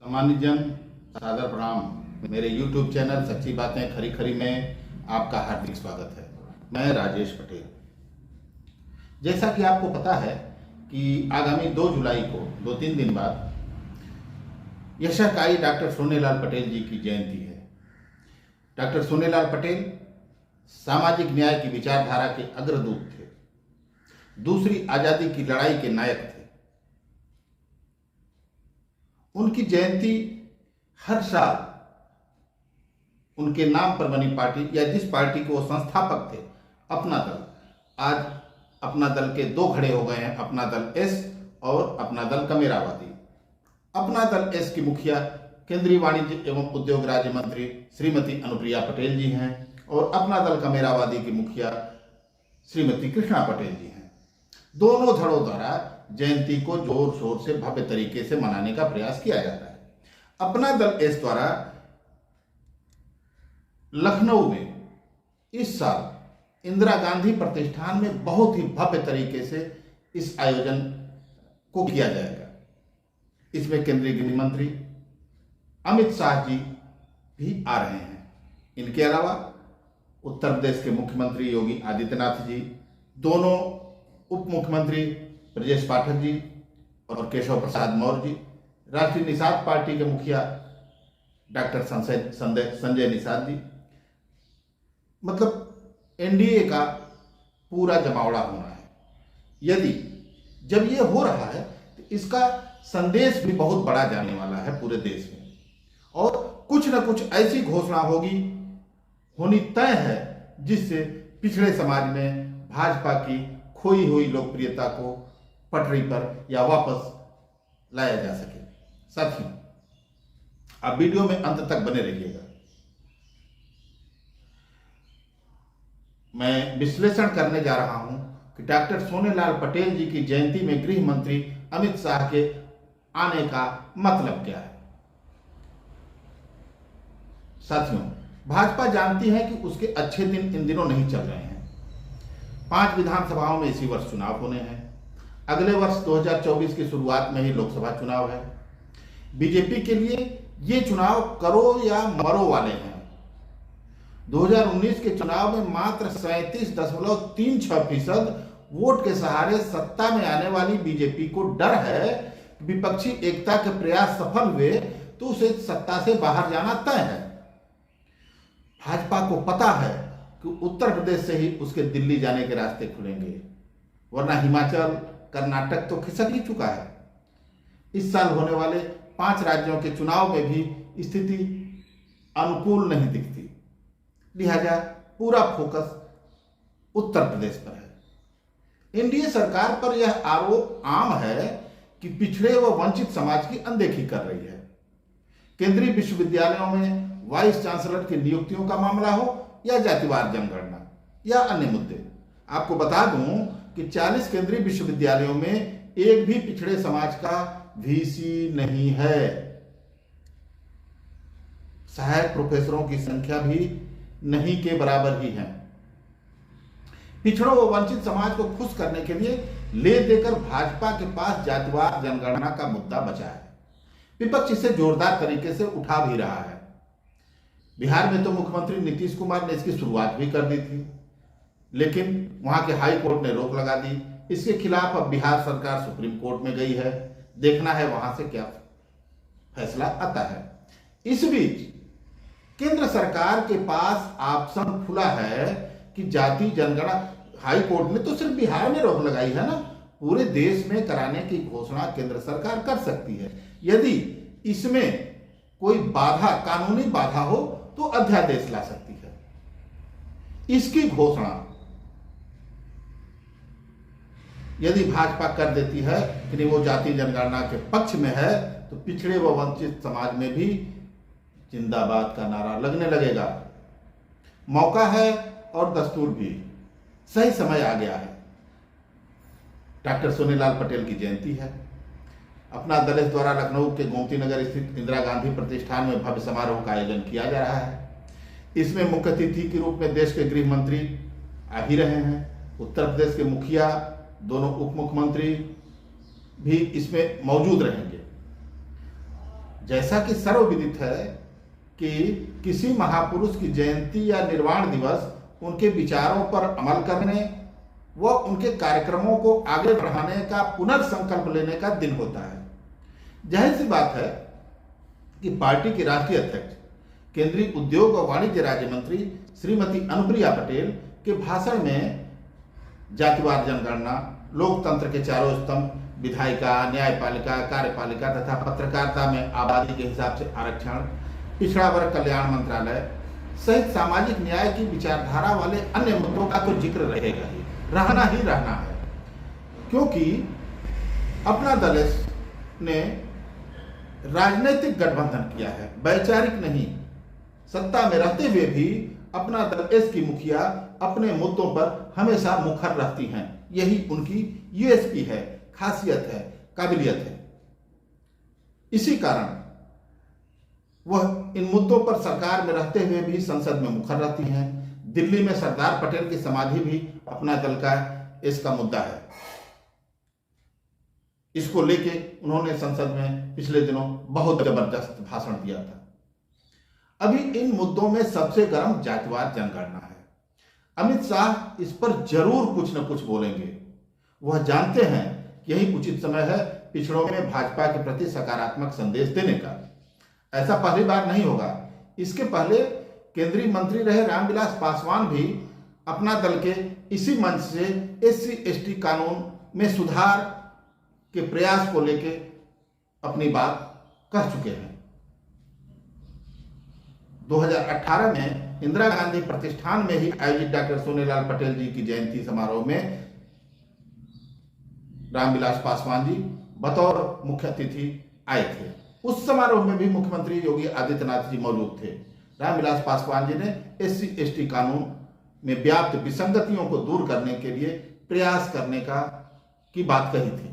सामान्य जन सादर प्रणाम। मेरे YouTube चैनल सच्ची बातें खरी खरी में आपका हार्दिक स्वागत है। मैं राजेश पटेल। जैसा कि आपको पता है कि आगामी 2 जुलाई को 2-3 दिन बाद यशस्वी डॉक्टर सोनेलाल पटेल जी की जयंती है। डॉक्टर सोनेलाल पटेल सामाजिक न्याय की विचारधारा के अग्रदूत थे, दूसरी आज़ादी की लड़ाई के नायक थे। उनकी जयंती हर साल उनके नाम पर बनी पार्टी या जिस पार्टी के वो संस्थापक थे, अपना दल, आज अपना दल के 2 खड़े हो गए हैं, अपना दल एस और अपना दल कमेरावादी। अपना दल एस की मुखिया केंद्रीय वाणिज्य एवं उद्योग राज्य मंत्री श्रीमती अनुप्रिया पटेल जी हैं और अपना दल कमेरावादी की मुखिया श्रीमती कृष्णा पटेल जी हैं। दोनों धड़ों द्वारा जयंती को जोर शोर से भव्य तरीके से मनाने का प्रयास किया जाता है। अपना दल एस द्वारा लखनऊ में इस साल इंदिरा गांधी प्रतिष्ठान में बहुत ही भव्य तरीके से इस आयोजन को किया जाएगा। इसमें केंद्रीय गृह मंत्री अमित शाह जी भी आ रहे हैं। इनके अलावा उत्तर प्रदेश के मुख्यमंत्री योगी आदित्यनाथ जी, दोनों उप मुख्यमंत्री ब्रजेश पाठक जी और केशव प्रसाद मौर्य जी, राष्ट्रीय निषाद पार्टी के मुखिया डॉक्टर संजय निषाद जी, मतलब एनडीए का पूरा जमावड़ा होना है। जब ये हो रहा है तो इसका संदेश भी बहुत बड़ा जाने वाला है पूरे देश में, और कुछ न कुछ ऐसी घोषणा होनी तय है जिससे पिछड़े समाज में भाजपा की खोई हुई लोकप्रियता को पटरी पर या वापस लाया जा सके। साथियों, आप वीडियो में अंत तक बने रहिएगा। मैं विश्लेषण करने जा रहा हूं कि डॉक्टर सोनेलाल पटेल जी की जयंती में गृह मंत्री अमित शाह के आने का मतलब क्या है। साथियों, भाजपा जानती है कि उसके अच्छे दिन इन दिनों नहीं चल रहे हैं। 5 विधानसभाओं में इसी वर्ष चुनाव होने हैं। अगले वर्ष 2024 की शुरुआत में ही लोकसभा चुनाव है। बीजेपी के लिए ये चुनाव करो या मरो वाले हैं। 2019 के चुनाव में मात्र 37.36% वोट के सहारे सत्ता में आने वाली बीजेपी को डर है कि विपक्षी एकता के प्रयास सफल हुए तो उसे सत्ता से बाहर जाना तय है। भाजपा को पता है कि उत्तर प्रदेश से ही उसके दिल्ली जाने के रास्ते खुलेंगे, वरना हिमाचल कर्नाटक तो खिसक ही चुका है। इस साल होने वाले 5 राज्यों के चुनाव में भी स्थिति अनुकूल नहीं दिखती, लिहाजा पूरा फोकस उत्तर प्रदेश पर है। एनडीए सरकार पर यह आरोप आम है कि पिछड़े व वंचित समाज की अनदेखी कर रही है। केंद्रीय विश्वविद्यालयों में वाइस चांसलर की नियुक्तियों का मामला हो या जातिवार जनगणना या अन्य मुद्दे, आपको बता दूं कि 40 केंद्रीय विश्वविद्यालयों में एक भी पिछड़े समाज का वीसी नहीं है। सहायक प्रोफेसरों की संख्या भी नहीं के बराबर ही है। पिछड़ों व वंचित समाज को खुश करने के लिए ले देकर भाजपा के पास जातिवार जनगणना का मुद्दा बचा है। विपक्ष इसे जोरदार तरीके से उठा भी रहा है। बिहार में तो मुख्यमंत्री नीतीश कुमार ने इसकी शुरुआत भी कर दी थी, लेकिन वहां के हाई कोर्ट ने रोक लगा दी। इसके खिलाफ अब बिहार सरकार सुप्रीम कोर्ट में गई है। देखना है वहां से क्या फैसला आता है। इस बीच केंद्र सरकार के पास ऑप्शन खुला है कि जाति जनगणना, हाई कोर्ट ने तो सिर्फ बिहार में रोक लगाई है ना, पूरे देश में कराने की घोषणा केंद्र सरकार कर सकती है। यदि इसमें कोई बाधा, कानूनी बाधा हो तो अध्यादेश ला सकती है। इसकी घोषणा यदि भाजपा कर देती है कि वो जाति जनगणना के पक्ष में है, तो पिछड़े व वंचित समाज में भी जिंदाबाद का नारा लगने लगेगा। मौका है और दस्तूर भी, सही समय आ गया है। डॉक्टर सोनेलाल पटेल की जयंती है। अपना दल द्वारा लखनऊ के गोमती नगर स्थित इंदिरा गांधी प्रतिष्ठान में भव्य समारोह का आयोजन किया जा रहा है। इसमें मुख्य अतिथि के रूप में देश के गृह मंत्री आ ही रहे हैं। उत्तर प्रदेश के मुखिया, दोनों उप मुख्यमंत्री भी इसमें मौजूद रहेंगे। जैसा कि सर्वविदित है कि किसी महापुरुष की जयंती या निर्वाण दिवस उनके विचारों पर अमल करने व उनके कार्यक्रमों को आगे बढ़ाने का पुनर्संकल्प लेने का दिन होता है। जाहिर सी बात है कि पार्टी की राष्ट्रीय अध्यक्ष केंद्रीय उद्योग और वाणिज्य राज्य मंत्री श्रीमती अनुप्रिया पटेल के भाषण में जातिवार जनगणना, लोकतंत्र के चारों स्तंभ, विधायिका, न्यायपालिका, कार्यपालिका तथा पत्रकारिता में आबादी के हिसाब से आरक्षण, पिछड़ा वर्ग कल्याण मंत्रालय सहित सामाजिक न्याय की विचारधारा वाले अन्य मुद्दों का तो जिक्र रहेगा ही रहना है, क्योंकि अपना दल ने राजनीतिक गठबंधन किया है, वैचारिक नहीं। सत्ता में रहते हुए भी अपना दल एस की मुखिया अपने मुद्दों पर हमेशा मुखर रहती हैं। यही उनकी यूएसपी है, खासियत है, काबिलियत है। इसी कारण वह इन मुद्दों पर सरकार में रहते हुए भी संसद में मुखर रहती हैं। दिल्ली में सरदार पटेल की समाधि भी अपना दल का इसका मुद्दा है। इसको लेके उन्होंने संसद में पिछले दिनों बहुत जबरदस्त भाषण दिया था। अभी इन मुद्दों में सबसे गर्म जातिवार जनगणना है। अमित शाह इस पर जरूर कुछ न कुछ बोलेंगे। वह जानते हैं कि यही उचित समय है पिछड़ों में भाजपा के प्रति सकारात्मक संदेश देने का। ऐसा पहली बार नहीं होगा। इसके पहले केंद्रीय मंत्री रहे रामविलास पासवान भी अपना दल के इसी मंच से SC/ST कानून में सुधार के प्रयास को लेके अपनी बात कह चुके हैं। 2018 में इंदिरा गांधी प्रतिष्ठान में ही आयोजित डॉक्टर सोनेलाल पटेल जी की जयंती समारोह में रामविलास पासवान जी बतौर मुख्य अतिथि आए थे। उस समारोह में भी मुख्यमंत्री योगी आदित्यनाथ जी मौजूद थे। रामविलास पासवान जी ने SC/ST कानून में व्याप्त विसंगतियों को दूर करने के लिए प्रयास करने की बात कही थी।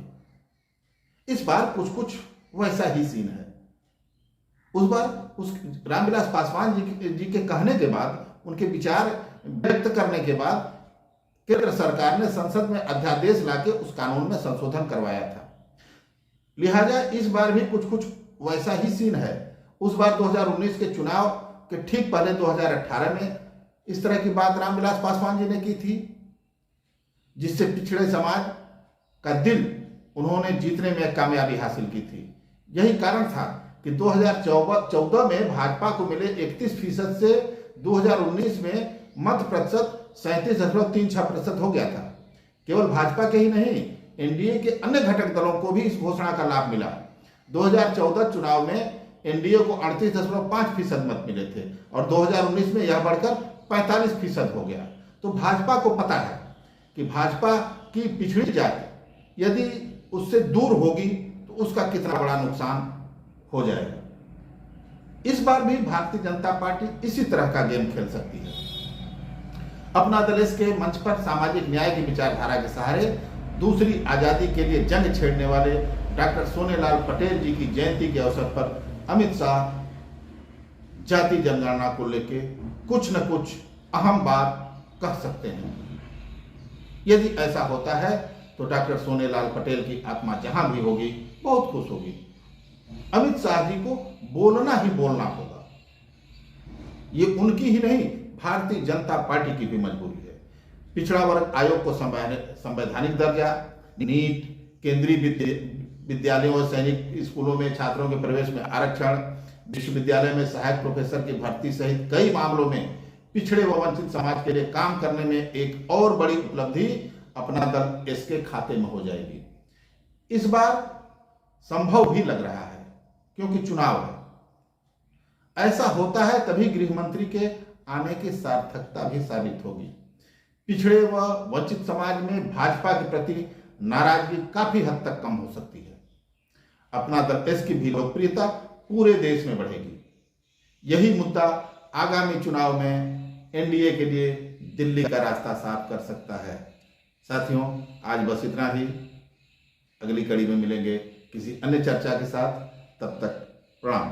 इस बार कुछ वैसा ही सीन है। उस बार उस रामविलास पासवान जी के कहने के बाद, उनके विचार व्यक्त करने के बाद केंद्र सरकार ने संसद में अध्यादेश लाके उस कानून में संशोधन करवाया था। लिहाजा इस बार भी कुछ वैसा ही सीन है। उस बार 2019 के चुनाव के ठीक पहले 2018 में इस तरह की बात रामविलास पासवान जी ने की थी, जिससे पिछड़े समाज का दिल उन्होंने जीतने में कामयाबी हासिल की थी। यही कारण था कि 2014 में भाजपा को मिले 31% से 2019 में मत प्रतिशत 37.36% हो गया था। केवल भाजपा के ही नहीं, एनडीए के अन्य घटक दलों को भी इस घोषणा का लाभ मिला। 2014 चुनाव में एनडीए को 38.5% मत मिले थे और 2019 में यह बढ़कर 45% हो गया। तो भाजपा को पता है कि भाजपा की पिछड़ी जाति यदि उससे दूर होगी तो उसका कितना बड़ा नुकसान हो जाएगा। इस बार भी भारतीय जनता पार्टी इसी तरह का गेम खेल सकती है। अपना दल इसके मंच पर सामाजिक न्याय की विचारधारा के सहारे दूसरी आजादी के लिए जंग छेड़ने वाले डॉक्टर सोनेलाल पटेल जी की जयंती के अवसर पर अमित शाह जाति जनगणना को लेके कुछ न कुछ अहम बात कह सकते हैं। यदि ऐसा होता है तो डॉक्टर सोनेलाल पटेल की आत्मा जहां भी होगी बहुत खुश होगी। अमित शाह जी को बोलना ही बोलना होगा। ये उनकी ही नहीं, भारतीय जनता पार्टी की भी मजबूरी है। पिछड़ा वर्ग आयोग को संवैधानिक दर्जा, नीट, केंद्रीय विद्यालयों और सैनिक स्कूलों में छात्रों के प्रवेश में आरक्षण, विश्वविद्यालय में सहायक प्रोफेसर की भर्ती सहित कई मामलों में पिछड़े व वंचित समाज के लिए काम करने में एक और बड़ी उपलब्धि अपना दल इसके खाते में हो जाएगी। इस बार संभव भी लग रहा है क्योंकि चुनाव है। ऐसा होता है तभी गृह मंत्री के आने की सार्थकता भी साबित होगी। पिछड़े व वंचित समाज में भाजपा के प्रति नाराजगी काफी हद तक कम हो सकती है। अपना दल एस की भी लोकप्रियता पूरे देश में बढ़ेगी। यही मुद्दा आगामी चुनाव में एनडीए के लिए दिल्ली का रास्ता साफ कर सकता है। साथियों, आज बस इतना ही। अगली कड़ी में मिलेंगे किसी अन्य चर्चा के साथ। तब तक प्रणाम।